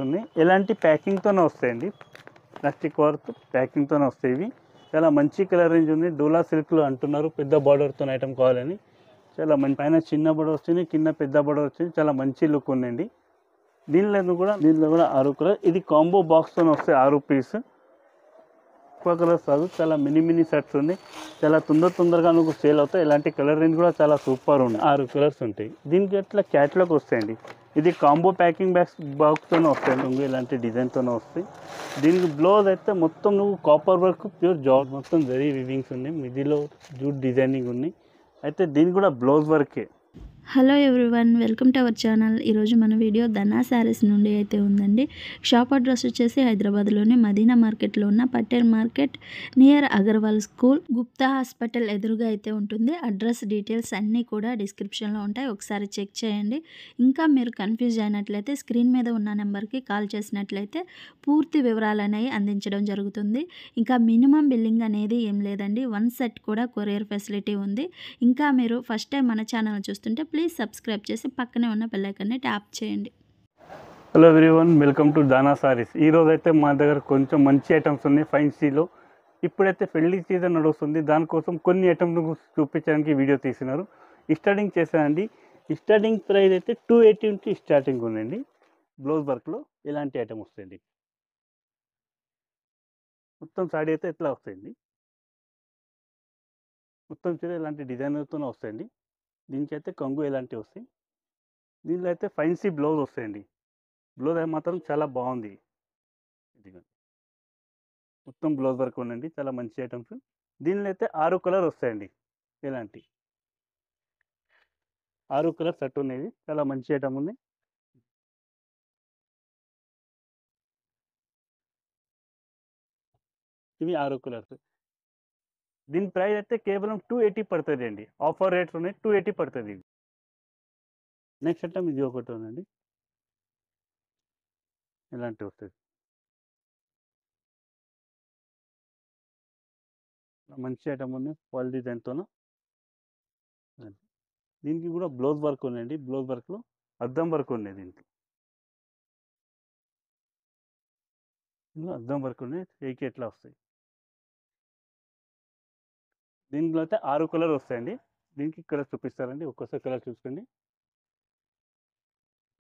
ఉన్నాయి. ఎలాంటి ప్యాకింగ్తోనే వస్తాయండి, ప్లాస్టిక్ వర్క్ ప్యాకింగ్తోనే వస్తాయి. ఇవి చాలా మంచి కలర్ రేంజ్ ఉంది. డోలా సిల్క్లో అంటున్నారు, పెద్ద బార్డర్తో ఐటమ్ కావాలని. చాలా మంచి, పైన చిన్న బార్డర్ వచ్చింది, కింద పెద్ద బార్డర్ వచ్చింది. చాలా మంచి లుక్ ఉందండి. దీనిలో కూడా 6 కలర్. ఇది కాంబో బాక్స్తో వస్తాయి 6 పీస్. ఎక్కువ కలర్స్ కాదు, చాలా మినీ సెట్స్ ఉంది. చాలా తొందరగా నువ్వు సేల్ అవుతాయి. ఇలాంటి కలర్ రేంజ్ కూడా చాలా సూపర్ ఉంది. 6 కలర్స్ ఉంటాయి. దీనికి అట్లా క్యాట్లాగ్ వస్తాయండి. ఇది కాంబో ప్యాకింగ్ బాక్స్తోనే వస్తాయి. నువ్వు ఇలాంటి డిజైన్తోనే వస్తాయి. దీనికి బ్లౌజ్ అయితే మొత్తం నువ్వు కాపర్ వర్క్ ప్యూర్ జాబ్, మొత్తం జరీ వివింగ్స్ ఉన్నాయి. మిడిలో జూట్ డిజైనింగ్ ఉన్నాయి. అయితే దీనికి కూడా బ్లౌజ్ వర్కే. Hello everyone, welcome to our channel. ఈరోజు మన వీడియో ధనా శారీస్ నుండి అయితే ఉందండి. షాప్ అడ్రస్ వచ్చేసి హైదరాబాద్లోని మదీనా మార్కెట్లో ఉన్న Patel market near Agarwal school, Gupta hospital ఎదురుగా అయితే ఉంటుంది. అడ్రస్ డీటెయిల్స్ అన్నీ కూడా డిస్క్రిప్షన్లో ఉంటాయి, ఒకసారి చెక్ చేయండి. ఇంకా మీరు కన్ఫ్యూజ్ అయినట్లయితే స్క్రీన్ మీద ఉన్న నెంబర్కి కాల్ చేసినట్లయితే పూర్తి వివరాలు అనేవి అందించడం జరుగుతుంది. ఇంకా మినిమం బిల్లింగ్ అనేది ఏం లేదండి. 1 సెట్ కూడా కొరియర్ ఫెసిలిటీ ఉంది. ఇంకా మీరు ఫస్ట్ టైం మన ఛానల్ చూస్తుంటే ప్లీజ్ సబ్స్క్రైబ్ చేసి పక్కనే ఉన్న బెల్ ఐకాన్ని ట్యాప్ చేయండి. Hello everyone, welcome to Dhana Sarees. ఈరోజు అయితే మా దగ్గర కొంచెం మంచి ఐటమ్స్ ఉన్నాయి ఫైన్సీలో. ఇప్పుడైతే పెళ్లి సీజన్ నడుస్తుంది, దానికోసం కొన్ని ఐటమ్స్ చూపించడానికి వీడియో తీసినారు. స్టార్టింగ్ చేశానండి. స్టార్టింగ్ ప్రైస్ అయితే 280 నుంచి స్టార్టింగ్ ఉందండి. బ్లౌజ్ వర్క్లో ఇలాంటి ఐటమ్ వస్తాయండి. మొత్తం సాడీ అయితే ఎట్లా వస్తాయండి, మొత్తం చీర ఇలాంటి డిజైనర్తోనే వస్తాయండి. దీనికి అయితే కొంగు ఇలాంటివి వస్తాయి. దీనిలో అయితే ఫైన్సీ బ్లౌజ్ వస్తాయండి. బ్లౌజ్ అయితే మాత్రం చాలా బాగుంది. ఇదిగో మొత్తం బ్లౌజ్ వర్క్ ఉందండి, చాలా మంచి ఐటమ్స్. దీనిలో అయితే 6 కలర్ వస్తాయండి. ఇలాంటి 6 కలర్ సెట్ ఉన్నాయి. చాలా మంచి ఐటమ్ ఉంది. ఇవి 6 కలర్స్. దీని ప్రైస్ అయితే కేవలం 280 పడుతుంది అండి. ఆఫర్ రేట్స్ ఉన్నాయి, 280 పడుతుంది. నెక్స్ట్ ఐటమ్ ఇది ఒకటి ఉందండి, ఇలాంటివి వస్తుంది. మంచి ఐటమ్ ఉంది, ఫాల్ డిజైన్తోన. దీనికి కూడా బ్లౌజ్ వర్క్ ఉందండి. బ్లౌజ్ వర్క్లో అద్దం వర్క్ ఉంది. దీంట్లో అద్దం వర్క్ ఉన్నాయి. చేయికి ఎట్లా వస్తాయి. దీంట్లో అయితే 6 కలర్ వస్తాయండి. దీనికి కలర్ చూపిస్తారండి, ఒక్కోసారి కలర్ చూసుకోండి.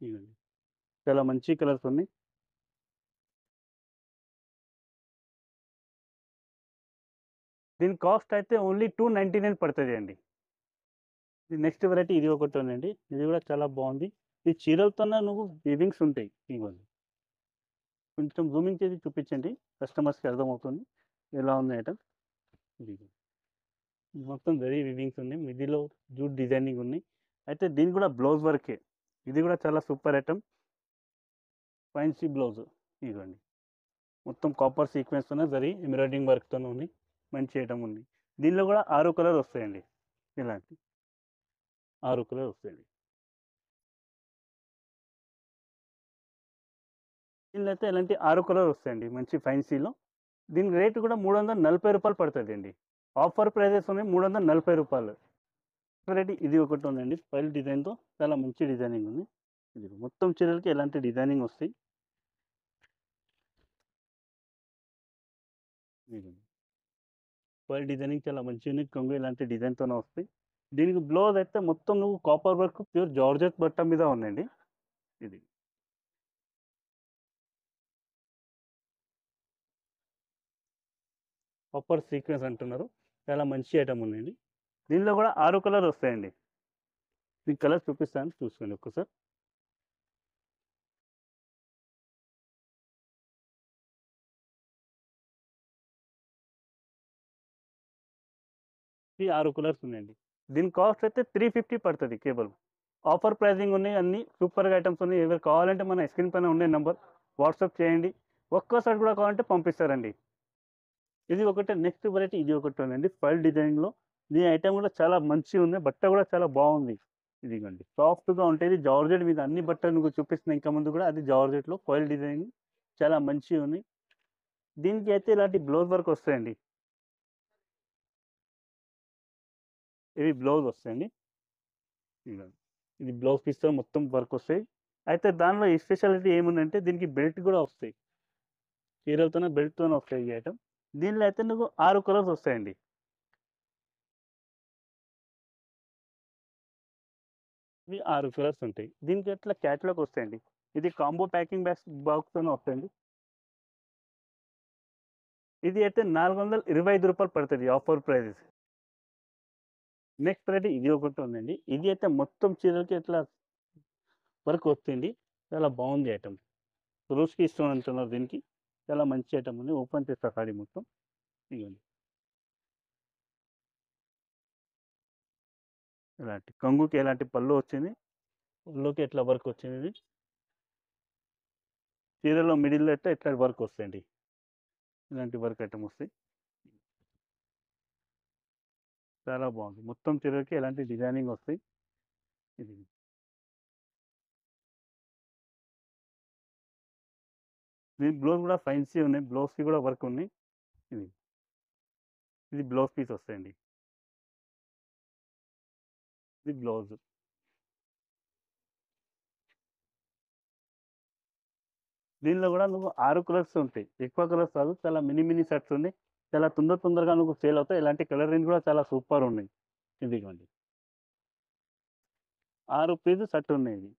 ఇవ్వండి, చాలా మంచి కలర్స్ ఉన్నాయి. దీని కాస్ట్ అయితే ఓన్లీ 299 పడుతుంది అండి. నెక్స్ట్ వెరైటీ ఇది ఒకటి ఉందండి. ఇది కూడా చాలా బాగుంది. ఈ చీరలతోనే నువ్వు వీవింగ్స్ ఉంటాయి. ఇవ్వండి, కొంచెం జూమింగ్ చేసి చూపించండి, కస్టమర్స్కి అర్థమవుతుంది ఎలా ఉంది ఐటమ్. ఇది మొత్తం వెరీ వివింగ్స్ ఉన్నాయి. మిడిలో జూట్ డిజైనింగ్ ఉన్నాయి. అయితే దీని కూడా బ్లౌజ్ వర్కే. ఇది కూడా చాలా సూపర్ ఐటమ్, ఫైన్సీ బ్లౌజ్. ఇవ్వండి, మొత్తం కాపర్ సీక్వెన్స్తోనే జరీ ఎంబ్రాయిడింగ్ వర్క్తోనే ఉంది. మంచి ఐటమ్ ఉంది. దీనిలో కూడా 6 కలర్ వస్తాయండి. ఇలాంటి 6 కలర్ వస్తాయండి. దీనిలో అయితే ఇలాంటి 6 కలర్ వస్తాయండి, మంచి ఫైన్సీలో. దీని రేటు కూడా 340 రూపాయలు పడుతుంది అండి. ఆఫర్ ప్రైజెస్ ఉన్నాయి, 340 రూపాయలు. వెరైటీ ఇది ఒకటి ఉందండి, ఫైల్ డిజైన్తో చాలా మంచి డిజైనింగ్ ఉంది. ఇది మొత్తం చీరలకి ఎలాంటి డిజైనింగ్ వస్తాయి. ఫైల్ డిజైనింగ్ చాలా మంచి ఉంది. కొంగు ఇలాంటి డిజైన్తోనే వస్తాయి. దీనికి బ్లౌజ్ అయితే మొత్తం నువ్వు కాపర్ వర్క్ ప్యూర్ జార్జెట్ బట్ట మీద ఉందండి. ఇది కాపర్ సీక్వెన్స్ అంటున్నారు, చాలా మంచి ఐటమ్ ఉందండి. దీనిలో కూడా 6 కలర్ వస్తాయండి. ఈ కలర్ చూపిస్తాను, చూసుకోండి ఒక్కసారి. ఈ 6 కలర్స్ ఉన్నాయండి. దీని కాస్ట్ అయితే 350 పడుతుంది కేవలం. ఆఫర్ ప్రైజింగ్ ఉన్నాయి, అన్ని సూపర్గా ఐటమ్స్ ఉన్నాయి. ఎవరు కావాలంటే మన స్క్రీన్ పైన ఉండే నెంబర్ వాట్సాప్ చేయండి. ఒక్కోసారి కూడా కావాలంటే పంపిస్తారండి. ఇది ఒకటి. నెక్స్ట్ వెరైటీ ఇది ఒకటి ఉందండి, ఫైల్ డిజైన్లో. ఈ ఐటమ్ కూడా చాలా మంచిగా ఉంది, బట్ట కూడా చాలా బాగుంది. ఇదిగోండి, సాఫ్ట్గా ఉంటుంది. జార్జెట్ మీద అన్ని బట్టలు మీకు చూపిస్తున్నాయి ఇంకా ముందు కూడా, అది జార్జెట్లో ఫైల్ డిజైన్ చాలా మంచిగా ఉంది. దీనికి అయితే ఇలాంటి బ్లౌజ్ వర్క్ వస్తాయండి. ఇవి బ్లౌజ్ వస్తాయండి. ఇదిగోండి, ఇది బ్లౌజ్ పీస్తో మొత్తం వర్క్ వస్తాయి. అయితే దానిలో ఈ స్పెషాలిటీ ఏముందంటే దీనికి బెల్ట్ కూడా వస్తాయి, చీరలతోనే బెల్ట్తోనే వస్తాయి ఈ ఐటమ్. దీనిలో అయితే నువ్వు 6 కలర్స్ వస్తాయండి. ఇవి 6 కలర్స్ ఉంటాయి. దీనికి అట్లా క్యాట్లాగ్ వస్తాయండి. ఇది కాంబో ప్యాకింగ్ బాక్స్తోనే వస్తాయండి. ఇది అయితే రూ. 425 పడుతుంది ఆఫర్ ప్రైజెస్. నెక్స్ట్ వెరైటీ ఇది ఒకటి ఉందండి. ఇది అయితే మొత్తం చీరలకి ఇట్లా వర్క్ వస్తుంది. చాలా బాగుంది ఐటమ్. రోజుకి ఇస్తాం అంటున్నారు దీనికి. చాలా మంచి ఐటమ్ ఉంది. ఓపెన్ చేస్తా సారీ మొత్తం. ఇదిగోండి. ఇలాంటి కంగుకి ఎలాంటి పళ్ళు వచ్చింది, పళ్ళుకి ఎట్లా వర్క్ వచ్చింది. ఇది చీరలో మిడిల్లో అయితే ఎట్లా వర్క్ వస్తాయండి. ఇలాంటి వర్క్ ఐటమ్ వస్తాయి. చాలా బాగుంది. మొత్తం చీరలకి ఎలాంటి డిజైనింగ్ వస్తాయి. ఇది దీని బ్లౌజ్ కూడా ఫైన్సీ ఉన్నాయి. బ్లౌజ్కి కూడా వర్క్ ఉన్నాయి. ఇది ఇది బ్లౌజ్ పీస్ వస్తాయండి. ఇది బ్లౌజ్. దీనిలో కూడా నువ్వు 6 కలర్స్ ఉంటాయి. ఎక్కువ కలర్స్ కాదు, చాలా మినీ సెట్స్ ఉన్నాయి. చాలా తొందరగా నువ్వు సేల్ అవుతాయి. ఇలాంటి కలర్ రేంజ్ కూడా చాలా సూపర్ ఉన్నాయి. ఇదిగోండి 6 పీస్ సెట్ ఉన్నాయి. ఇది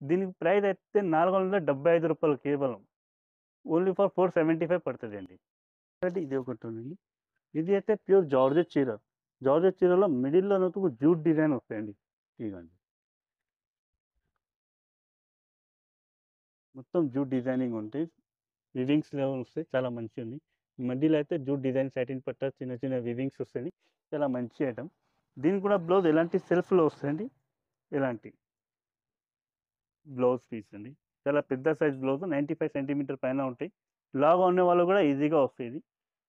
దీనికి ప్రైస్ అయితే రూ. 475 కేవలం. ఓన్లీ ఫర్ 475 పడుతుంది అండి. ఇది ఒకటి ఉందండి. ఇది అయితే ప్యూర్ జార్జెట్ చీర. జార్జెట్ చీరలో మిడిల్లో నువ్వు జూట్ డిజైన్ వస్తాయండి. ఇదిగోండి మొత్తం జూట్ డిజైనింగ్ ఉంటాయి. వివింగ్స్ లెవెల్ వస్తాయి. చాలా మంచిగా ఉంది. మధ్యలో అయితే జూట్ డిజైన్ సాటిన్ పట్ట చిన్న చిన్న వివింగ్స్ వస్తాయి. చాలా మంచి ఐటమ్. దీనికి కూడా బ్లౌజ్ ఎలాంటి సెల్ఫ్లో వస్తాయండి. ఎలాంటి బ్లౌజ్ పీస్ అండి. చాలా పెద్ద సైజ్ బ్లౌజ్ 95 సెంటీమీటర్ పైన ఉంటాయి. లాగా ఉన్న వాళ్ళు కూడా ఈజీగా వస్తాయి.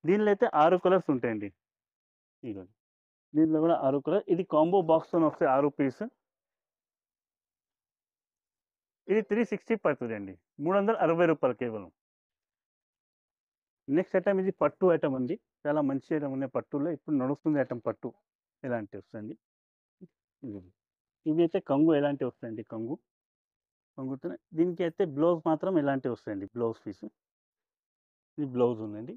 దీనిలో అయితే 6 కలర్స్ ఉంటాయండి. ఇదిగోండి దీనిలో కూడా 6 కలర్. ఇది కాంబో బాక్స్తో వస్తాయి 6 పీస్. ఇది 360 పడుతుంది అండి. రూ. 360 కేవలం. నెక్స్ట్ ఐటమ్ ఇది పట్టు ఐటమ్ అండి. చాలా మంచి ఐటమ్ ఉన్నాయి పట్టులో. ఇప్పుడు నడుస్తుంది ఐటమ్ పట్టు. ఎలాంటివి వస్తాయండి. ఇవి అయితే కంగు ఎలాంటివి వస్తాయండి. కంగుతో దీనికి అయితే బ్లౌజ్ మాత్రం ఎలాంటివి వస్తాయండి. బ్లౌజ్ పీస్ ఇది బ్లౌజ్ ఉందండి.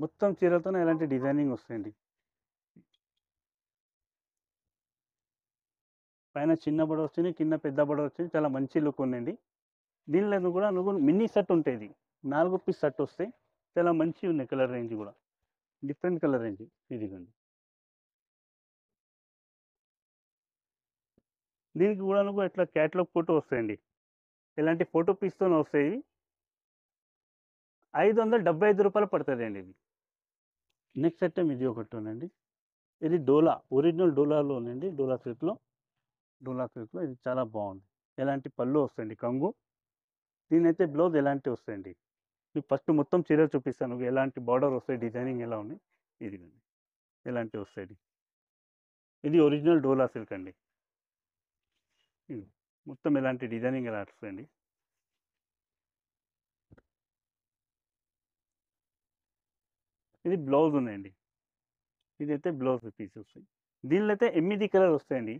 మొత్తం చీరలతోనే ఎలాంటి డిజైనింగ్ వస్తాయండి. పైన చిన్న బడ వస్తుంది, కింద పెద్ద బడ వస్తుంది. చాలా మంచి లుక్ ఉందండి. దీనిలో కూడా నువ్వు మినీ సెట్ ఉంటుంది. 4 పీస్ సెట్ వస్తాయి. చాలా మంచి ఉన్నాయి. కలర్ రేంజ్ కూడా డిఫరెంట్ కలర్ రేంజ్. ఇదిగోండి దీనికి కూడా నువ్వు ఇట్లా క్యాటలాగ్ ఫోటో వస్తాయండి. ఇలాంటి ఫోటో పీస్తోనే వస్తాయి. రూ. 575 పడుతుంది అండి. ఇది నెక్స్ట్ ఐటమ్ ఇది ఒకటి ఉందండి. ఇది డోలా, ఒరిజినల్ డోలాలో ఉందండి. డోలా సిల్క్లో ఇది చాలా బాగుంది. ఎలాంటి పళ్ళు వస్తాయండి. కంగు. దీని అయితే బ్లౌజ్ ఎలాంటివి వస్తాయండి. మీకు ఫస్ట్ మొత్తం చీర చూపిస్తాను. ఎలాంటి బార్డర్ వస్తాయి, డిజైనింగ్ ఎలా ఉన్నాయి. ఇది ఎలాంటివి వస్తాయి. ఇది ఒరిజినల్ డోలా సిల్క్ అండి. మొత్తం ఎలాంటి డిజైనింగ్ ఎలా వస్తాయండి. ఇది బ్లౌజ్ ఉన్నాయండి. ఇదైతే బ్లౌజ్ పీస్ వస్తాయి. దీనిలో అయితే 8 కలర్ వస్తాయండి.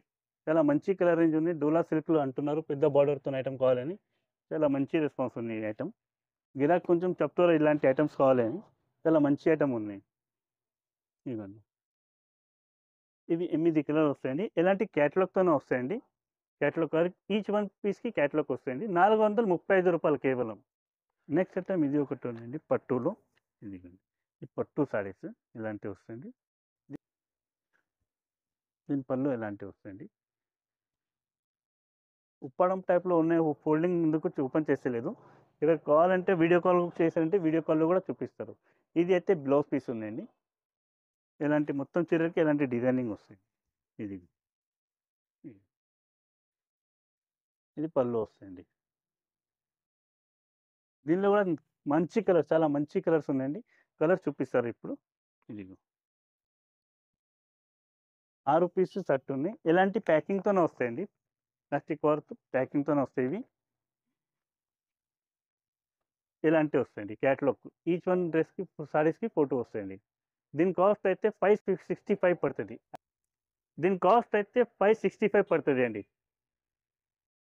చాలా మంచి కలర్ రేంజ్ ఉంది. డోలా సిల్క్లో అంటున్నారు పెద్ద బార్డర్తో ఐటమ్ కావాలని. చాలా మంచి రెస్పాన్స్ ఉంది ఈ ఐటమ్. గిరాక్ కొంచెం చెప్తారు ఇలాంటి ఐటమ్స్ కావాలని. చాలా మంచి ఐటమ్ ఉన్నాయి. ఇవన్నీ ఇవి 8 కలర్ వస్తాయండి. ఎలాంటి క్యాటలాగ్తోనే వస్తాయండి. క్యాటలాగ్ ఈచ్ వన్ పీస్కి క్యాటలాగ్ వస్తాయండి. రూ. 435 కేవలం. నెక్స్ట్ ఐటమ్ ఇది ఒకటి ఉందండి పట్టులో. ఇదిగోండి ఈ పట్టు సారీస్ ఇలాంటివి వస్తాయండి. దీని పళ్ళు ఎలాంటివి వస్తాయండి. ఉప్పడం టైప్లో ఉన్నాయి. ఫోల్డింగ్ ముందుకు ఓపెన్ చేసేలేదు. ఇక్కడ కావాలంటే వీడియో కాల్ చేశారంటే వీడియో కాల్లో కూడా చూపిస్తారు. ఇది అయితే బ్లౌజ్ పీస్ ఉందండి. ఎలాంటి మొత్తం చీరలకి ఎలాంటి డిజైనింగ్ వస్తాయి. ఇది ఇది పళ్ళు వస్తాయండి. దీనిలో కూడా మంచి కలర్, చాలా మంచి కలర్స్ ఉన్నాయండి. కలర్ చూపిస్తారు ఇప్పుడు. ఇదిగో 6 పీస్ సెట్ ఉన్నాయి. ఎలాంటి ప్యాకింగ్తోనే వస్తాయండి. ప్లాస్టిక్ వర్క్ ప్యాకింగ్తోనే వస్తాయి. ఇవి ఇలాంటివి వస్తాయండి. క్యాటలాగ్ ఈచ్ వన్ డ్రెస్కి సారీస్కి ఫోటో వస్తాయండి. దీని కాస్ట్ అయితే 565 పడుతుంది. దీని కాస్ట్ అయితే 565 పడుతుంది అండి.